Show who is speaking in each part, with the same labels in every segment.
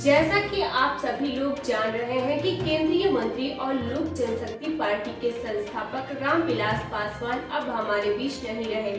Speaker 1: जैसा कि आप सभी लोग जान रहे हैं कि केंद्रीय मंत्री और लोक जनशक्ति पार्टी के संस्थापक रामविलास पासवान अब हमारे बीच नहीं रहे।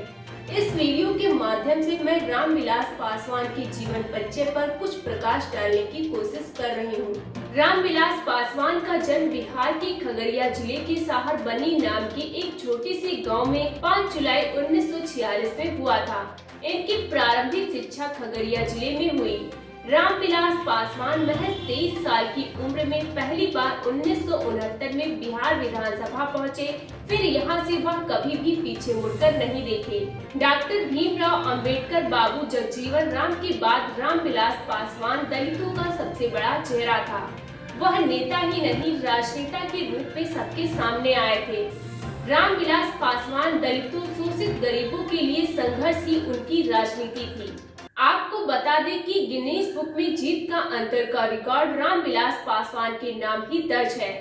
Speaker 1: इस वीडियो के माध्यम से मैं रामविलास पासवान के जीवन परिचय पर कुछ प्रकाश डालने की कोशिश कर रही हूँ। रामविलास पासवान का जन्म बिहार के खगड़िया जिले के साहर बनी नाम की एक छोटी सी गाँव में 5 जुलाई 1946 में हुआ था। इनकी प्रारंभिक शिक्षा खगड़िया जिले में हुई। रामविलास पासवान महज 23 साल की उम्र में पहली बार 1969 में बिहार विधानसभा पहुंचे। फिर यहां से वह कभी भी पीछे मुड़कर नहीं देखे। डॉक्टर भीमराव अंबेडकर, बाबू जगजीवन राम के बाद रामविलास पासवान दलितों का सबसे बड़ा चेहरा था। वह नेता ही नहीं, राजनेता के रूप में सबके सामने आए थे। रामविलास पासवान दलितों, शोषित गरीबों के लिए संघर्ष ही उनकी राजनीति थी। आपको बता दें कि गिनीज बुक में जीत का अंतर का रिकॉर्ड रामविलास पासवान के नाम ही दर्ज है।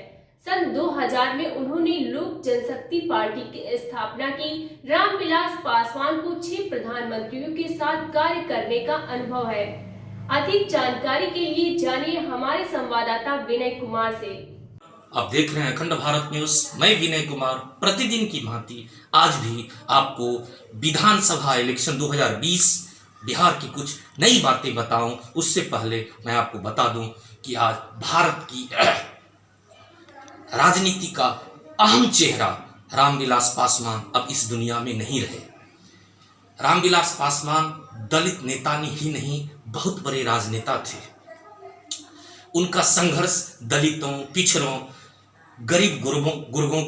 Speaker 1: सन 2000 में उन्होंने लोक जनशक्ति पार्टी की स्थापना की। रामविलास पासवान को 6 प्रधानमंत्रियों के साथ कार्य करने का अनुभव है। अधिक जानकारी के लिए जानिए हमारे संवाददाता विनय कुमार से।
Speaker 2: आप देख रहे हैं अखंड भारत न्यूज। मैं विनय कुमार प्रतिदिन की भांति आज भी आपको विधानसभा इलेक्शन 2020 बिहार की कुछ नई बातें बताऊं। उससे पहले मैं आपको बता दूं कि आज भारत की राजनीति का अहम चेहरा रामविलास पासवान अब इस दुनिया में नहीं रहे। रामविलास पासवान दलित नेता ही नहीं, बहुत बड़े राजनेता थे। उनका संघर्ष दलितों, पिछड़ों, गरीब गुरबों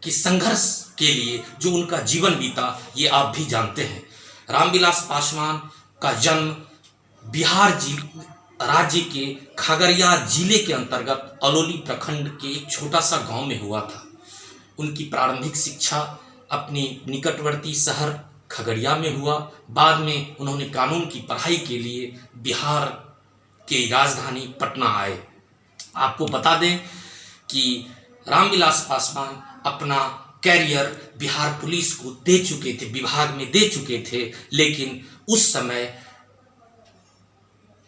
Speaker 2: की संघर्ष के लिए जो उनका जीवन बीता, ये आप भी जानते हैं। रामविलास पासवान का जन्म बिहार राज्य के खगड़िया जिले के अंतर्गत अलौली प्रखंड के एक छोटा सा गांव में हुआ था। उनकी प्रारंभिक शिक्षा अपनी निकटवर्ती शहर खगड़िया में हुआ। बाद में उन्होंने कानून की पढ़ाई के लिए बिहार के राजधानी पटना आए। आपको बता दें कि रामविलास पासवान अपना कैरियर बिहार पुलिस को दे चुके थे, विभाग में दे चुके थे, लेकिन उस समय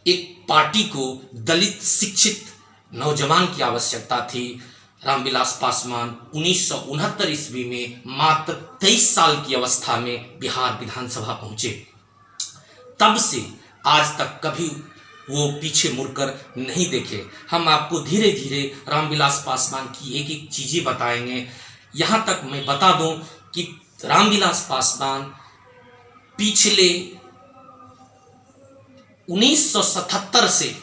Speaker 2: एक पार्टी को दलित शिक्षित नौजवान की आवश्यकता थी। रामविलास पासवान 1969 ईस्वी में मात्र 23 साल की अवस्था में बिहार विधानसभा पहुंचे। तब से आज तक कभी वो पीछे मुड़कर नहीं देखे। हम आपको धीरे धीरे रामविलास पासवान की एक एक चीजें बताएंगे। यहाँ तक मैं बता दूं कि रामविलास पासवान पिछले 1977 से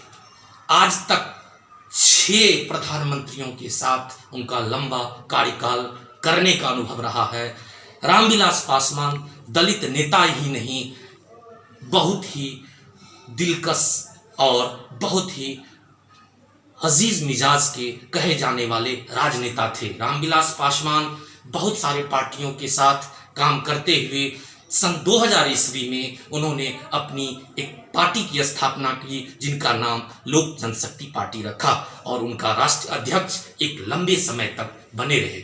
Speaker 2: आज तक 6 प्रधानमंत्रियों के साथ उनका लंबा कार्यकाल करने का अनुभव रहा है। रामविलास पासवान दलित नेता ही नहीं, बहुत ही दिलकश और बहुत ही अजीज मिजाज के कहे जाने वाले राजनेता थे। रामविलास पासवान बहुत सारे पार्टियों के साथ काम करते हुए सन 2000 ईस्वी में उन्होंने अपनी एक पार्टी की स्थापना की, जिनका नाम लोक जनशक्ति पार्टी रखा और उनका राष्ट्रीय अध्यक्ष एक लंबे समय तक बने रहे।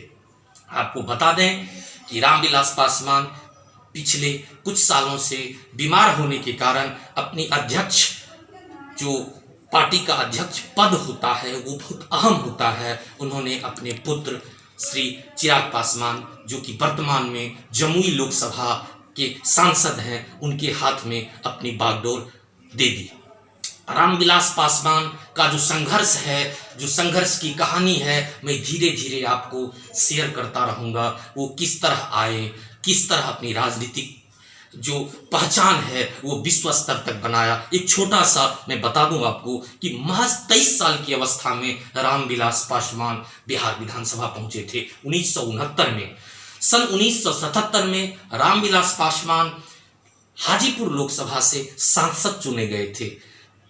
Speaker 2: आपको बता दें कि रामविलास पासवान पिछले कुछ सालों से बीमार होने के कारण अपनी अध्यक्ष, जो पार्टी का अध्यक्ष पद होता है वो बहुत अहम होता है, उन्होंने अपने पुत्र श्री चिराग पासवान, जो कि वर्तमान में जमुई लोकसभा के सांसद हैं, उनके हाथ में अपनी बागडोर दे दी। रामविलास पासवान का जो संघर्ष है, जो संघर्ष की कहानी है, मैं धीरे धीरे आपको शेयर करता रहूँगा। वो किस तरह आए, किस तरह अपनी राजनीतिक जो पहचान है वो विश्व स्तर तक बनाया। एक छोटा सा मैं बता दूं आपको कि महज 23 साल की अवस्था में रामविलास पासवान बिहार विधानसभा पहुंचे थे 1969 में। सन 1977 में रामविलास पासवान हाजीपुर लोकसभा से सांसद चुने गए थे।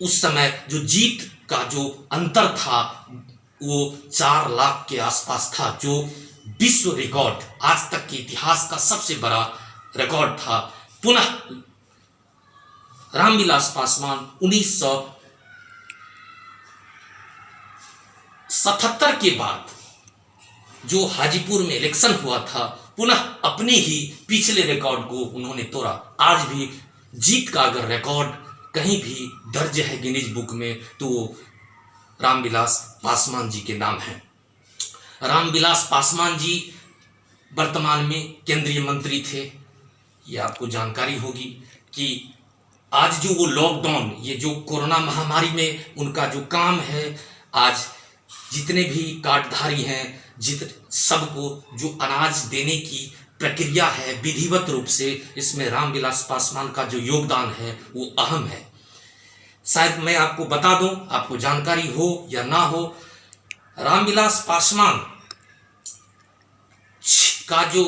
Speaker 2: उस समय जो जीत का जो अंतर था वो 4 लाख के आसपास था, जो विश्व रिकॉर्ड, आज तक के इतिहास का सबसे बड़ा रिकॉर्ड था। पुनः रामविलास पासवान 1977 के बाद जो हाजीपुर में इलेक्शन हुआ था, पुनः अपने ही पिछले रिकॉर्ड को उन्होंने तोड़ा। आज भी जीत का अगर रिकॉर्ड कहीं भी दर्ज है गिनीज बुक में तो रामविलास पासवान जी के नाम है। रामविलास पासवान जी वर्तमान में केंद्रीय मंत्री थे। ये आपको जानकारी होगी कि आज जो वो लॉकडाउन, ये जो कोरोना महामारी में उनका जो काम है, आज जितने भी कार्डधारी हैं, सबको जो अनाज देने की प्रक्रिया है विधिवत रूप से, इसमें रामविलास पासवान का जो योगदान है वो अहम है। शायद मैं आपको बता दूं, आपको जानकारी हो या ना हो, रामविलास पासवान का जो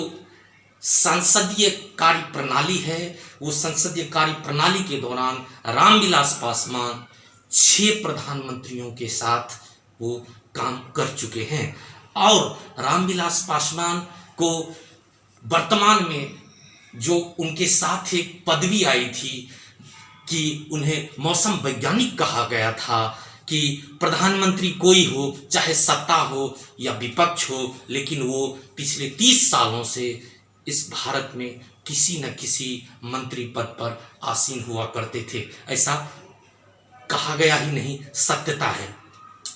Speaker 2: संसदीय कार्य प्रणाली है, वो संसदीय कार्य प्रणाली के दौरान रामविलास पासवान 6 प्रधानमंत्रियों के साथ वो काम कर चुके हैं। और रामविलास पासवान को वर्तमान में जो उनके साथ एक पदवी आई थी कि उन्हें मौसम वैज्ञानिक कहा गया था, कि प्रधानमंत्री कोई हो, चाहे सत्ता हो या विपक्ष हो, लेकिन वो पिछले 30 सालों से इस भारत में किसी न किसी मंत्री पद पर आसीन हुआ करते थे। ऐसा कहा गया ही नहीं, सत्यता है।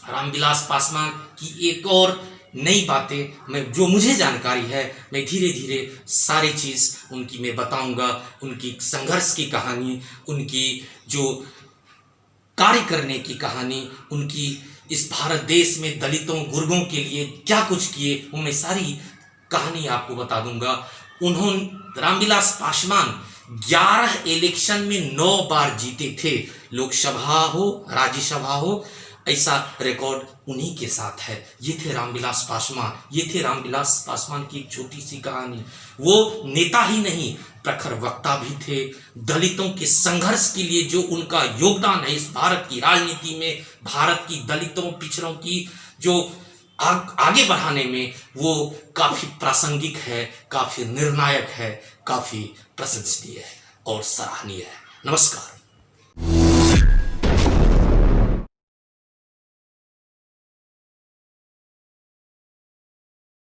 Speaker 2: रामविलास पासवान की एक और नई बातें मैं, जो मुझे जानकारी है, मैं धीरे धीरे सारी चीज़ उनकी मैं बताऊंगा। उनकी संघर्ष की कहानी, उनकी जो कार्य करने की कहानी, उनकी इस भारत देश में दलितों गुर्गों के लिए क्या कुछ किए, वो मैं सारी कहानी आपको बता दूंगा। उन्होंने, रामविलास पासवान 11 इलेक्शन में 9 बार जीते थे, लोकसभा हो राज्यसभा हो, ऐसा रिकॉर्ड उन्हीं के साथ है। ये थे रामविलास पासवान, ये थे रामविलास पासवान की एक छोटी सी कहानी। वो नेता ही नहीं, प्रखर वक्ता भी थे। दलितों के संघर्ष के लिए जो उनका योगदान है इस भारत की राजनीति में, भारत की दलितों पिछड़ों की जो आगे बढ़ाने में, वो काफी प्रासंगिक है, काफी निर्णायक है, काफी प्रशंसनीय है और सराहनीय है। नमस्कार।